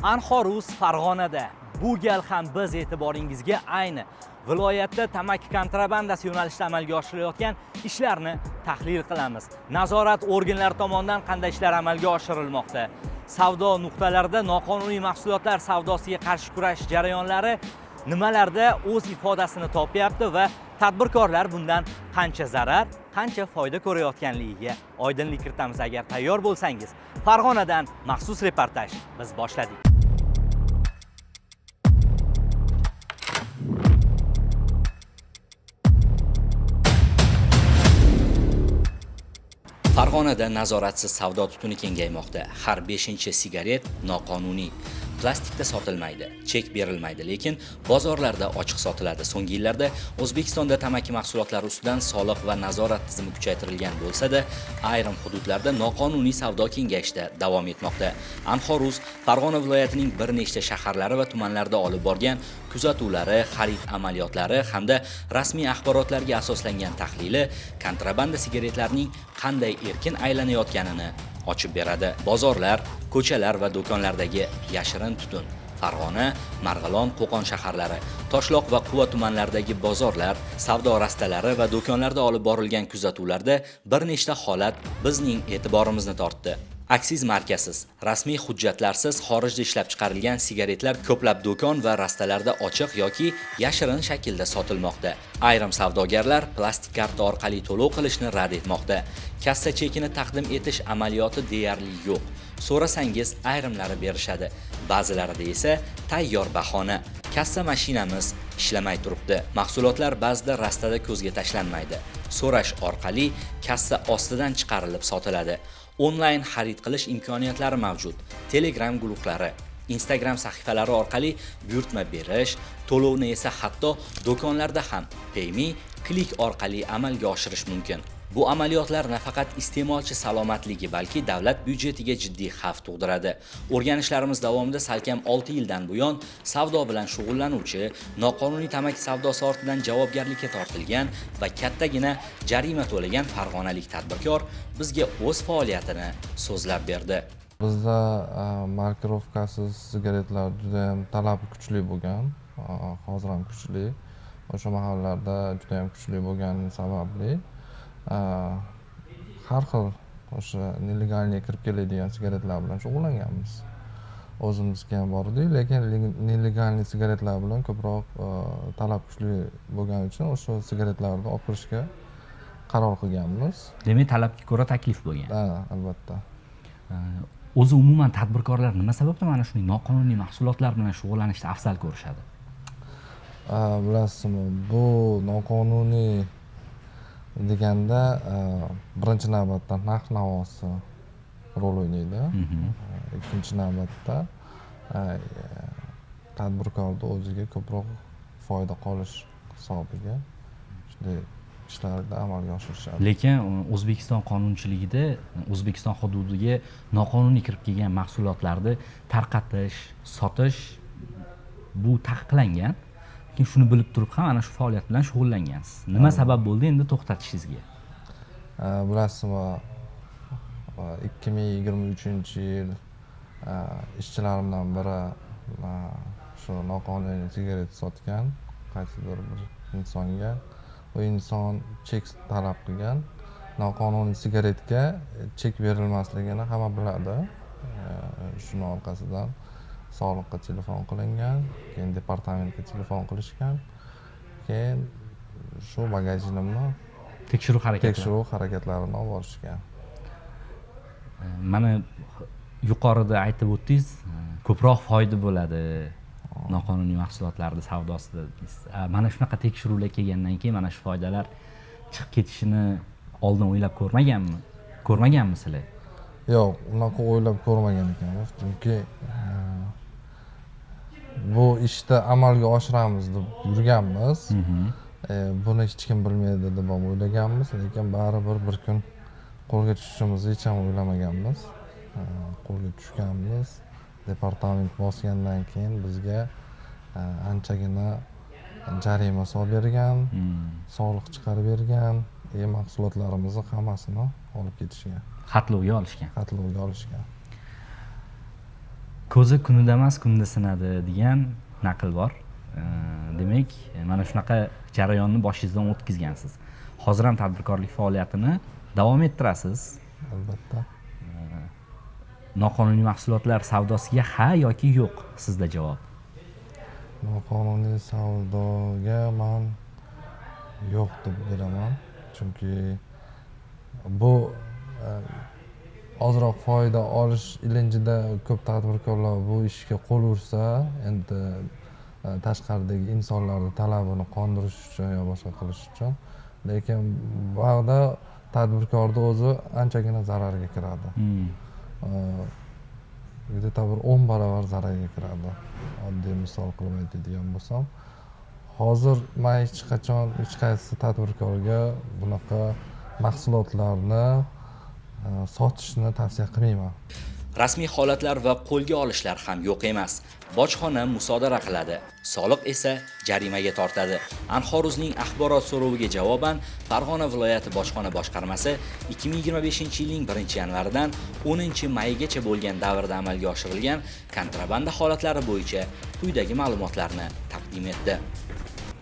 Anxoruz Farg'onada. Bu gal ham biz e'tiboringizga ayni viloyatda tamaki kontrabandasi yo'nalishida amalga oshirilayotgan ishlarni tahlil qilamiz. Nazorat organlari tomonidan qanday ishlar amalga oshirilmoqda? Savdo nuqtalarida noqonuniy mahsulotlar savdosiga qarshi kurash jarayonlari nimalarda o'z ifodasini topyapti va tadbirkorlar bundan qancha zarar, qancha foyda ko'rayotganligiga oydinlik kiritamiz. Agar tayyor bo'lsangiz, Farg'onadan maxsus reportaj biz boshladik. Farg'onada nazoratsiz savdo tutuni kengaymoqda. Har 5-sigaret noqonuniy. Plastikda sotilmaydi, chek berilmaydi, lekin bozorlarda ochiq sotiladi. So'nggi yillarda O'zbekistonda tamaki mahsulotlari ustidan soliq va nazorat tizimi kuchaytirilgan bo'lsa-da, ayrim hududlarda noqonuniy savdo kengayishda davom etmoqda. Anxoruz Farg'ona viloyatining bir nechta shaharlari va tumanlarida olib borgan kuzatuvlari, xarid amaliyotlari hamda rasmiy axborotlarga asoslangan tahlili kontrabanda sigaretlarning qanday erkin aylanayotganini ochib beradi. Bozorlar, ko'chalar va do'konlardagi yashirin tutun. Farg'ona, Marg'ilon, Qo'qon shaharlari, Toshloq va Quva tumanlaridagi bozorlar, savdo rastalari va do'konlarda olib borilgan kuzatuvlarda bir nechta holat bizning e'tiborimizni tortdi. Aksiz markasiz, rasmiy hujjatlarsiz xorijda ishlab chiqarilgan sigaretlar ko'plab do'kon va rastalarda ochiq yoki yashirin shaklda sotilmoqda. Ayrim savdogarlar plastik karta orqali to'lov qilishni rad etmoqda. Kassa chekini taqdim etish amaliyoti deyarli yo'q. So'rasangiz ayrimlari berishadi. Ba'zilarida esa tayyor bahona. Kassa mashinamiz ishlamay turibdi. Mahsulotlar ba'zida rastada ko'zga tashlanmaydi. So'rash orqali kassa ostidan chiqarilib sotiladi. Onlayn xarid qilish imkoniyatlari mavjud. Telegram guruhlari, Instagram sahifalari orqali buyurtma berish, to'lovni esa hatto do'konlarda ham PayMe klik orqali amalga oshirish mumkin. Bu amaliyotlar nafaqat iste'molchi salomatligi, balki davlat byudjetiga jiddiy xavf tug'diradi. O'rganishlarimiz davomida salkam 6 yildan buyon savdo bilan shug'ullanuvchi, noqonuniy tamaki savdosi ortidan javobgarlikka tortilgan va kattagina jarima to'lagan farg'onalik tadbirkor bizga o'z faoliyatini so'zlab berdi. Bizda markirovkasiz sigaretlar juda ham talabi kuchli bo'lgan, hozir ham kuchli. O'sha mahallarda juda ham kuchli bo'lgani sababli har xil o'sha nelegalniy kirib keladigan sigaretlar bilan shug'ullanganmiz. O'zimizga ham bor edi, lekin nelegalniy sigaretlar bilan ko'proq talab kuchli bo'lgani uchun o'sha sigaretlarni olib kirishga qaror qilganmiz. Demak, talabga ko'ra taklif bo'lgan. Ha, albatta. O'zi umuman tadbirkorlar nima sababdan mana shunday noqonuniy mahsulotlar bilan shug'ullanishni afzal ko'rishadi? Bilasizmi, bu noqonuniy deganda birinchi navbatda narx navosi rol o'ynaydi. Ikkinchi navbatda tadbirkorning o'ziga ko'proq foyda qolish hisobiga shunday ishlarni amalga oshirishadi. Lekin O'zbekiston qonunchiligida O'zbekiston hududiga noqonuniy kirib kelgan mahsulotlarni tarqatish, sotish bu taqiqlangan. Lekin shuni bilib turib ham ana shu faoliyat bilan shug'ullangansiz. Nima sabab bo'ldi endi to'xtatishingizga? Bilasizmi, 2023-yil ishchilarimdan biri shu noqonuniy sigaret sotgan qaysidir bir insonga. Bu inson chek talab qilgan. Noqonuniy sigaretga chek berilmasligini hamma biladi. Shuni orqasidan soliqqa telefon qilingan, keyin departamentga telefon qilishgan. Keyin shu magazinimni tekshiruv harakatlarini olib borishgan. Mana yuqorida aytib o'tdingiz, ko'proq foyda bo'ladi noqonuniy mahsulotlarning savdosida. Mana shunaqa tekshiruvlar kelgandan keyin mana shu foydalar chiqib ketishini oldin o'ylab ko'rmaganmisizlar? Yo'q, unaqa o'ylab ko'rmagan ekanmiz. Chunki bu ishni amalga oshiramiz deb yurganmiz. Buni hech kim bilmaydi deb o'ylaganmiz, lekin baribir bir kun qo'lga tushishimizni hech ham o'ylamaganmiz. Qo'lga tushganmiz. Departament bosgandan keyin bizga anchagina jarima solib bergan, soliq chiqarib bergan, mahsulotlarimizni hammasini olib ketishgan. Xatlovga olishgan. ko'zi kunida emas kunda sinadi degan naql bor. Demak, mana shunaqa jarayonni boshingizdan o'tkazgansiz. Hozir ham tadbirkorlik faoliyatini davom ettirasiz. Albatta. Noqonuniy mahsulotlar savdosiga ha yoki yo'q sizda javob. Noqonuniy savdoga men yo'q deb beraman. Chunki bu ozroq foyda olish ilinjida ko'p tadbirkorlar bu ishga qo'l ursa, endi tashqaridagi insonlarning talabini qondirish uchun yo boshqa qilish uchun, lekin bu yerda tadbirkorning o'zi anchagina zararga kiradi. Где-то bir 10 barobar zararga kiradi. Oddiy misol qilib aytadigan bo'lsam, hozir men hech qachon hech qaysi tadbirkorga bunaqa mahsulotlarni sotishni tavsiya qilmayman. Rasmiy holatlar va qo'lga olishlar ham yo'q emas. Bojxona musodara qiladi, soliq esa jarimaga tortadi. Anxoruzning axborot so'roviga javoban Farg'ona viloyati bojxona boshqarmasi 2025-yilning 1-yanvaridan 10-maygacha bo'lgan davrda amalga oshirilgan kontrabanda holatlari bo'yicha quyidagi ma'lumotlarni taqdim etdi.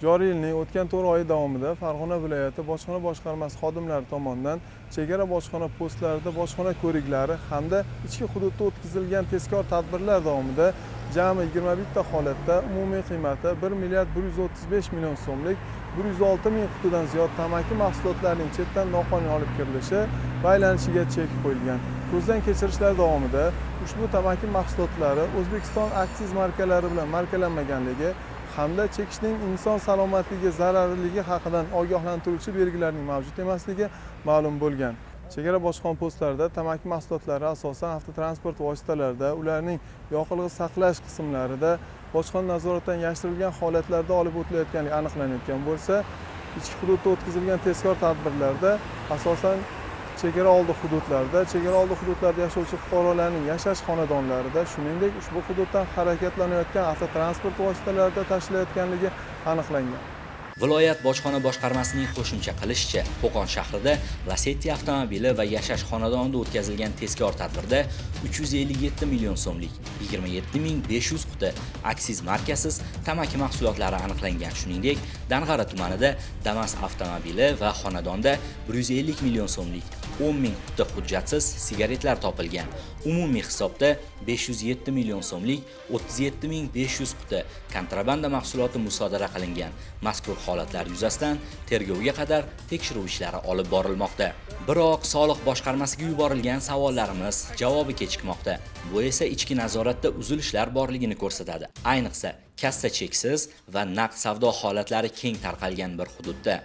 Joriy yilning o'tgan 4 oyi davomida Farg'ona viloyati bojxona boshqarmasi xodimlari tomonidan chegara bojxona postlarida bojxona ko'riklari hamda ichki hududda o'tkazilgan tezkor tadbirlar davomida jami 21 ta holatda umumiy qiymati 1 milliard 135 million so'mlik 106 ming qutidan ziyod tamaki mahsulotlarining chetdan noqonuniy olib kirilishi va aylanishiga chek qo'yilgan. Ko'zdan kechirishlar davomida ushbu tamaki mahsulotlari O'zbekiston aksiz markalari bilan markalanmaganligi hamda chekishning inson salomatligiga zararliligi haqidan ogohlantiruvchi belgilarning mavjud emasligi ma'lum bo'lgan. Chegara bojxona postlarida tamaki mahsulotlari asosan avtotransport vositalarida, ularning yoqilg'i saqlash qismlarida bojxona nazoratidan yashirilgan holatlarda olib o'tilayotganligi aniqlanayotgan bo'lsa, ichki hududda o'tkazilgan tezkor tadbirlarda asosan chegara oldi hududlarda yashovchi fuqarolarning yashash xonadonlarida, shuningdek ushbu hududdan harakatlanayotgan avtotransport vositalarida tashilayotganligi aniqlangan. Viloyat bojxona boshqarmasining qo'shimcha qilishicha, Qo'qon shahrida Lacetti avtomobili va yashash xonadonida o'tkazilgan tezkor tadbirda 357 million so'mlik 27500 quti aksiz markasiz tamaki mahsulotlari aniqlangan. Shuningdek, Dang'ara tumanida Damas avtomobili va xonadonda 150 million so'mlik 10 ming quti hujjatsiz sigaretlar topilgan. Umumiy hisobda 507 million so'mlik 37500 quti kontrabanda mahsuloti musodara qilingan. Mazkur holatlar yuzasidan tergovga qadar tekshiruv ishlari olib borilmoqda. Biroq soliq boshqarmasiga yuborilgan savollarimiz javobi kechikmoqda. Bu esa ichki nazoratda uzilishlar borligini ko'rsatadi. Ayniqsa, kassa cheksiz va naqd savdo holatlari keng tarqalgan bir hududda.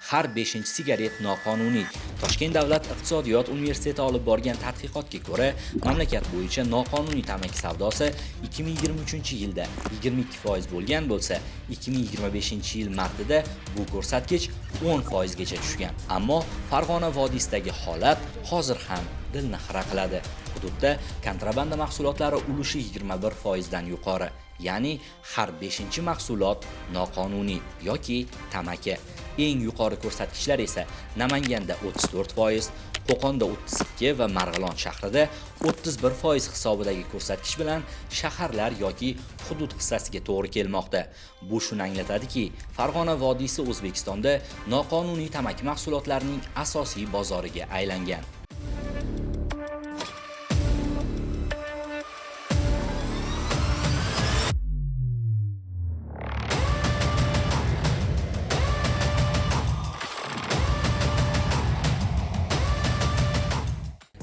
Har 5-sigaret noqonuniy. Toshkent davlat iqtisodiyot universiteti olib borgan tadqiqotga ko'ra, mamlakat bo'yicha noqonuniy tamaki savdosi 2023-yilda 22% bo'lgan bo'lsa, 2025-yil martida bu ko'rsatkich 10% gacha tushgan. Ammo Farg'ona vodiysidagi holat hozir ham dilni xira qiladi. Hududda kontrabanda mahsulotlari ulushi 21% dan yuqori. Ya'ni har 5-mahsulot noqonuniy yoki tamaki. Eng yuqori ko'rsatkichlar esa Namanganda 34%, Qo'qonda 32 va Marg'ilon shahrida 31% hisobidagi ko'rsatkich bilan shaharlar yoki hudud hissasiga to'g'ri kelmoqda. Bu shuni anglatadiki, Farg'ona vodiysi O'zbekistonda noqonuniy tamaki mahsulotlarining asosiy bozoriga aylangan.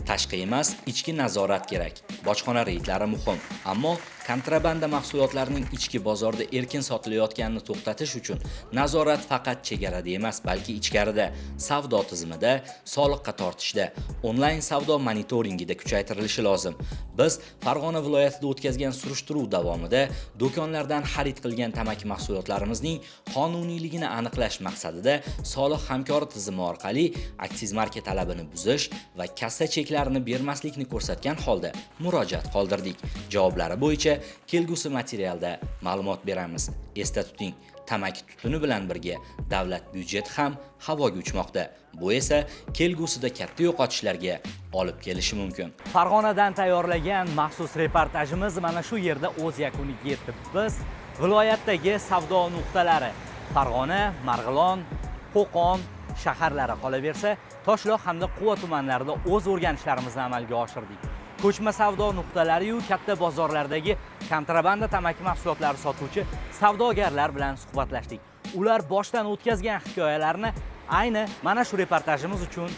Tashqi emas, ichki nazorat kerak. Bojxona reydlari muhim, ammo kontrabanda mahsulotlarining ichki bozorda erkin sotilayotganini to'xtatish uchun nazorat faqat chegarada emas, balki ichkarida, savdo tizimida, soliqqa tortishda, onlayn savdo monitoringida kuchaytirilishi lozim. Biz Farg'ona viloyatida o'tkazgan surishtiruv davomida do'konlardan xarid qilgan tamaki mahsulotlarimizning qonuniyligini aniqlash maqsadida soliq hamkori tizimi orqali aksiz marka talabini buzish va kassa cheklarini bermaslikni ko'rsatgan holda murojaat qoldirdik. Javoblari bo'yicha kelgusi materialda ma'lumot beramiz. Esda tuting, tamaki tutuni bilan birga davlat byudjeti ham havoga uchmoqda. Bu esa kelgusida katta yo'qotishlarga olib kelishi mumkin. Farg'onadan tayyorlagan maxsus reportajimiz mana shu yerda o'z yakuniga yetdi. Biz viloyatdagi savdo nuqtalari Farg'ona, Marg'ilon, Qo'qon shaharlari qolaversa, Toshloq hamda Quva tumanlarida o'z o'rganishlarimizni amalga oshirdik. Ko'chma savdo nuqtalari yu katta bozorlardagi kontrabanda tamaki mahsulotlari sotuvchi savdogarlar bilan suhbatlashdik. Ular boshdan o'tkazgan hikoyalarni ayni mana shu reportajimiz uchun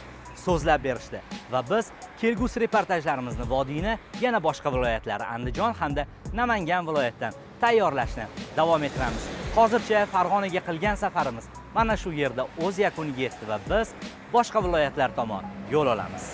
so'zlab berishdi va biz kelgusi reportajlarimizni Vodiyni yana boshqa viloyatlar Andijon hamda Namangan viloyatidan tayyorlashni davom ettiramiz. Hozircha Farg'onaga qilgan safarimiz mana shu yerda o'z yakuniga yetdi va biz boshqa viloyatlar tomon yo'l olamiz.